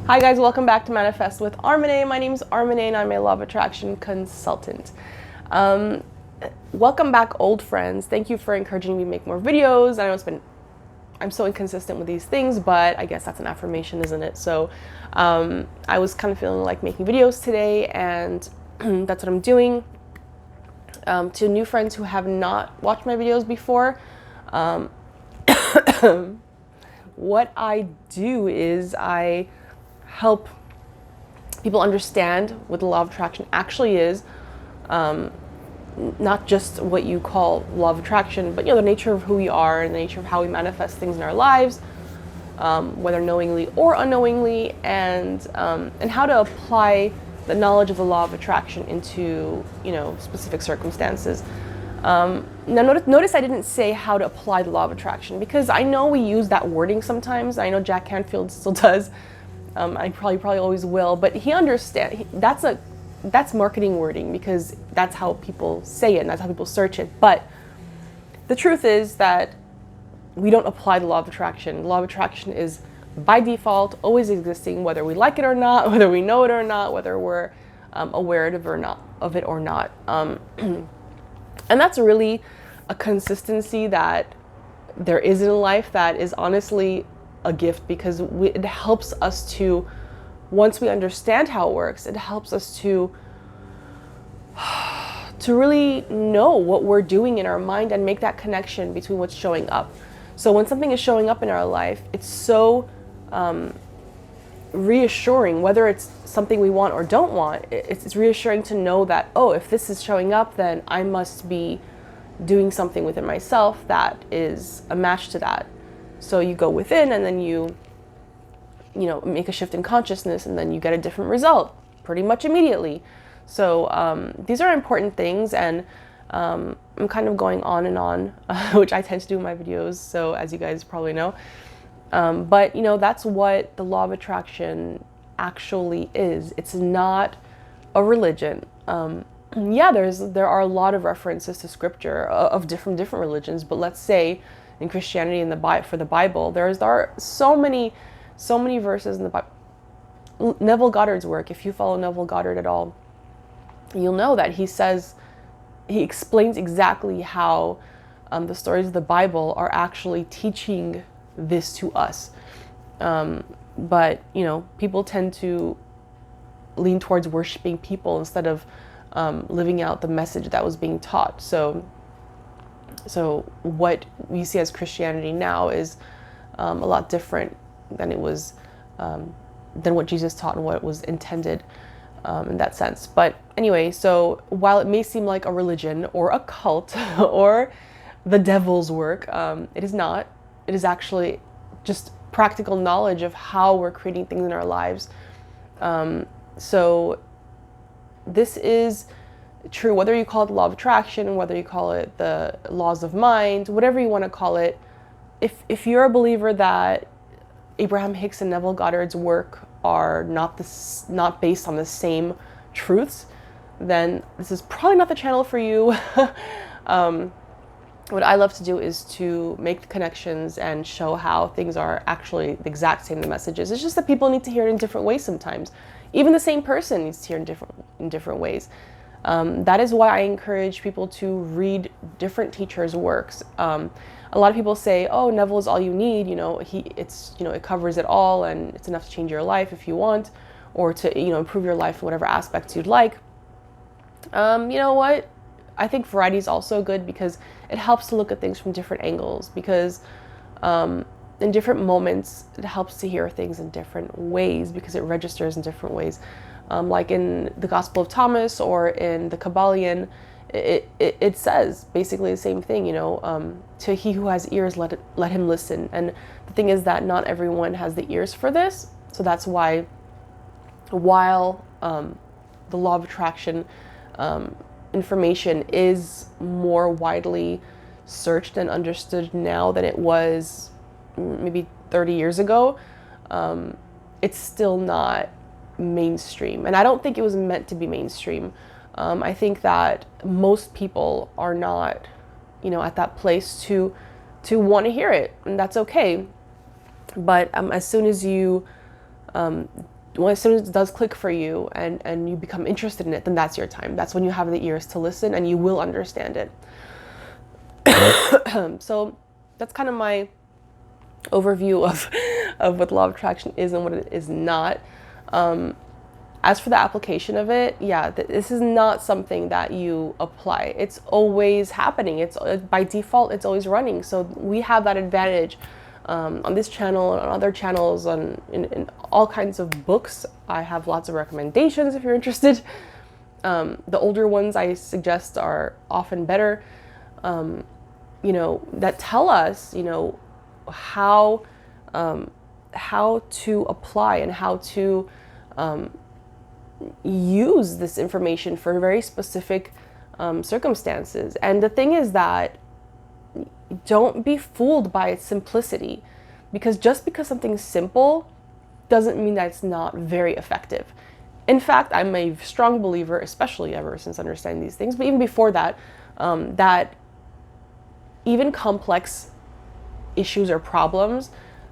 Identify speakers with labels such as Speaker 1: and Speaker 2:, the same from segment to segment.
Speaker 1: Hi guys, welcome back to Manifest with Armine. My name is Armine and I'm a law of attraction consultant. Welcome back, old friends. Thank you for encouraging me to make more videos. I know I'm so inconsistent with these things, but I guess that's an affirmation, isn't it? So I was kind of feeling like making videos today, and that's what I'm doing. To new friends who have not watched my videos before, what I do is I help people understand what the law of attraction actually is, not just what you call law of attraction, but the nature of who we are and the nature of how we manifest things in our lives, whether knowingly or unknowingly, and how to apply the knowledge of the law of attraction into specific circumstances. Now notice I didn't say how to apply the law of attraction, because I know we use that wording sometimes. I know Jack Canfield still does. I probably always will, but he understands. That's marketing wording, because that's how people say it and that's how people search it. But the truth is that we don't apply the law of attraction. The law of attraction is by default always existing, whether we like it or not, whether we know it or not, whether we're aware of it or not. And that's really a consistency that there is in life that is honestly a gift, because it helps us to, once we understand how it works, it helps us to really know what we're doing in our mind and make that connection between what's showing up. So when something is showing up in our life, it's so reassuring, whether it's something we want or don't want. It's reassuring to know that, oh, if this is showing up, then I must be doing something within myself that is a match to that. So you go within, and then you make a shift in consciousness, and then you get a different result pretty much immediately. So these are important things, and I'm kind of going on and on, which I tend to do in my videos, so as you guys probably know. But that's what the law of attraction actually is. It's not a religion. Yeah, there are a lot of references to scripture of different religions, but let's say in Christianity, for the Bible, there are so many verses in the Bible. Neville Goddard's work, if you follow Neville Goddard at all, you'll know that he explains exactly how the stories of the Bible are actually teaching this to us. But people tend to lean towards worshiping people instead of living out the message that was being taught. So what we see as Christianity now is a lot different than it was, than what Jesus taught and what was intended in that sense. But anyway, so while it may seem like a religion or a cult or the devil's work, it is not. It is actually just practical knowledge of how we're creating things in our lives. So this is true, whether you call it the law of attraction, whether you call it the laws of mind, whatever you want to call it. If you're a believer that Abraham Hicks and Neville Goddard's work are not based on the same truths, then this is probably not the channel for you. What I love to do is to make the connections and show how things are actually the exact same, the messages. It's just that people need to hear it in different ways sometimes. Even the same person needs to hear it in different ways. That is why I encourage people to read different teachers' works. A lot of people say, "Oh, Neville is all you need. It covers it all, and it's enough to change your life if you want, or to improve your life in whatever aspects you'd like." You know what? I think variety is also good, because it helps to look at things from different angles. Because in different moments, it helps to hear things in different ways, because it registers in different ways. Like in the Gospel of Thomas or in the Kabbalion, it says basically the same thing, to he who has ears, let him listen. And the thing is that not everyone has the ears for this. So that's why, while the law of attraction information is more widely searched and understood now than it was maybe 30 years ago, it's still not mainstream. And I don't think it was meant to be mainstream. I think that most people are not, at that place to want to hear it, and that's okay. But as soon as you as soon as it does click for you and you become interested in it, then that's your time. That's when you have the ears to listen and you will understand it. So that's kind of my overview of what law of attraction is and what it is not. As for the application of it, yeah, this is not something that you apply. It's always happening. It's by default, it's always running. So we have that advantage on this channel, on other channels, in all kinds of books. I have lots of recommendations if you're interested. The older ones I suggest are often better, that tell us, how to apply and how to use this information for very specific circumstances. And the thing is that don't be fooled by its simplicity, because just because something's simple doesn't mean that it's not very effective. In fact, I'm a strong believer, especially ever since understanding these things, but even before that, that even complex issues or problems,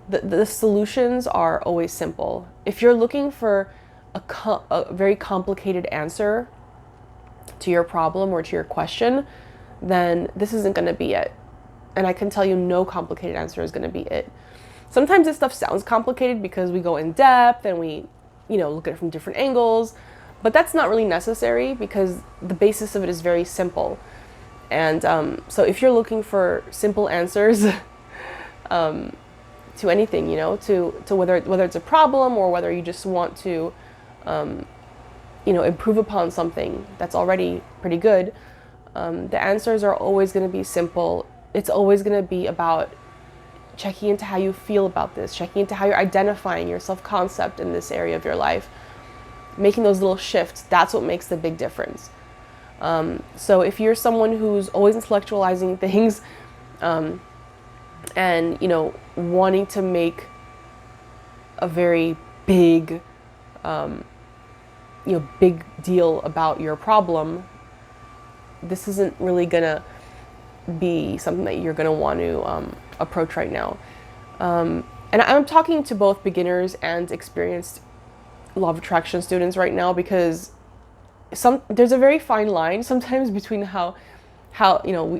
Speaker 1: the solutions are always simple. If you're looking for a very complicated answer to your problem or to your question, then this isn't going to be it. And I can tell you no complicated answer is going to be it. Sometimes this stuff sounds complicated because we go in depth and we, look at it from different angles, but that's not really necessary because the basis of it is very simple. And so if you're looking for simple answers to anything, to whether it's a problem or whether you just want to, improve upon something that's already pretty good, the answers are always going to be simple. It's always going to be about checking into how you feel about this, checking into how you're identifying your self-concept in this area of your life, making those little shifts. That's what makes the big difference. So if you're someone who's always intellectualizing things, and, wanting to make a very big, big deal about your problem, this isn't really gonna be something that you're gonna want to approach right now. And I'm talking to both beginners and experienced law of attraction students right now, because there's a very fine line sometimes between how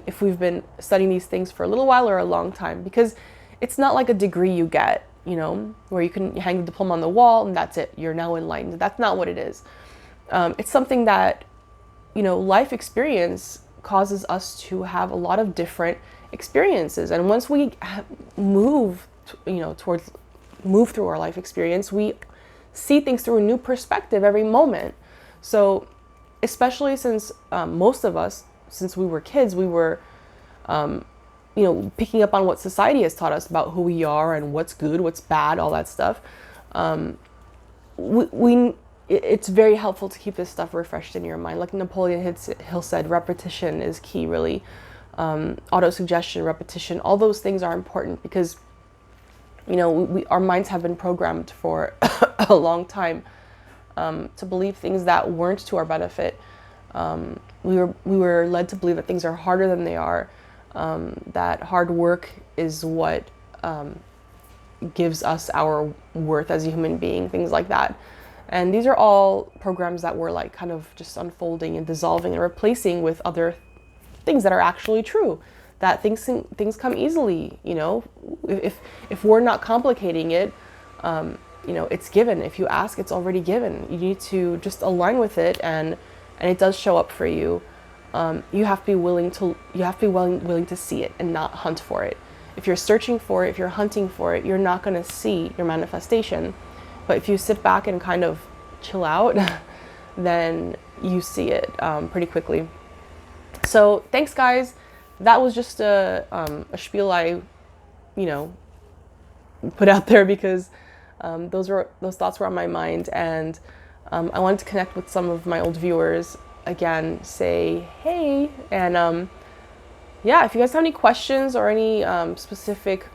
Speaker 1: if we've been studying these things for a little while or a long time, because it's not like a degree you get, where you can hang the diploma on the wall and that's it, you're now enlightened. That's not what it is. It's something that, life experience causes us to have a lot of different experiences. And once we move through our life experience, we see things through a new perspective every moment. So especially since most of us, since we were kids, we were, picking up on what society has taught us about who we are and what's good, what's bad, all that stuff. It's very helpful to keep this stuff refreshed in your mind. Like Napoleon Hill said, repetition is key, really. Auto-suggestion, repetition, all those things are important because, our minds have been programmed for a long time to believe things that weren't to our benefit. We were led to believe that things are harder than they are, that hard work is what gives us our worth as a human being, things like that. And these are all programs that we're like kind of just unfolding and dissolving and replacing with other things that are actually true, that things come easily. If we're not complicating it, it's given. If you ask, it's already given. You need to just align with it, and it does show up for you. You have to be willing to see it and not hunt for it. If you're searching for it, if you're hunting for it, you're not going to see your manifestation. But if you sit back and kind of chill out, then you see it pretty quickly. So thanks, guys. That was just a spiel I, put out there because those thoughts were on my mind, and I wanted to connect with some of my old viewers again, say hey, and if you guys have any questions or any specific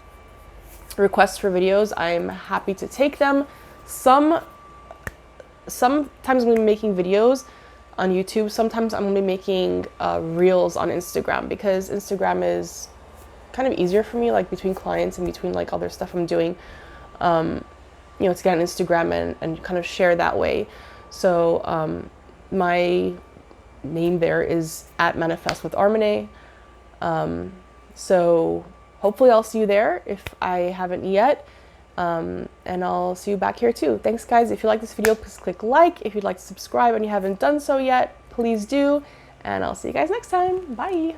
Speaker 1: requests for videos, I'm happy to take them. Sometimes I'm going to be making videos on YouTube. Sometimes I'm going to be making reels on Instagram, because Instagram is kind of easier for me, like between clients and between like other stuff I'm doing. to get on Instagram and kind of share that way. So my name there is at Manifest with Armine. So hopefully I'll see you there if I haven't yet. And I'll see you back here too. Thanks guys. If you like this video, please click like. If you'd like to subscribe and you haven't done so yet, please do. And I'll see you guys next time. Bye.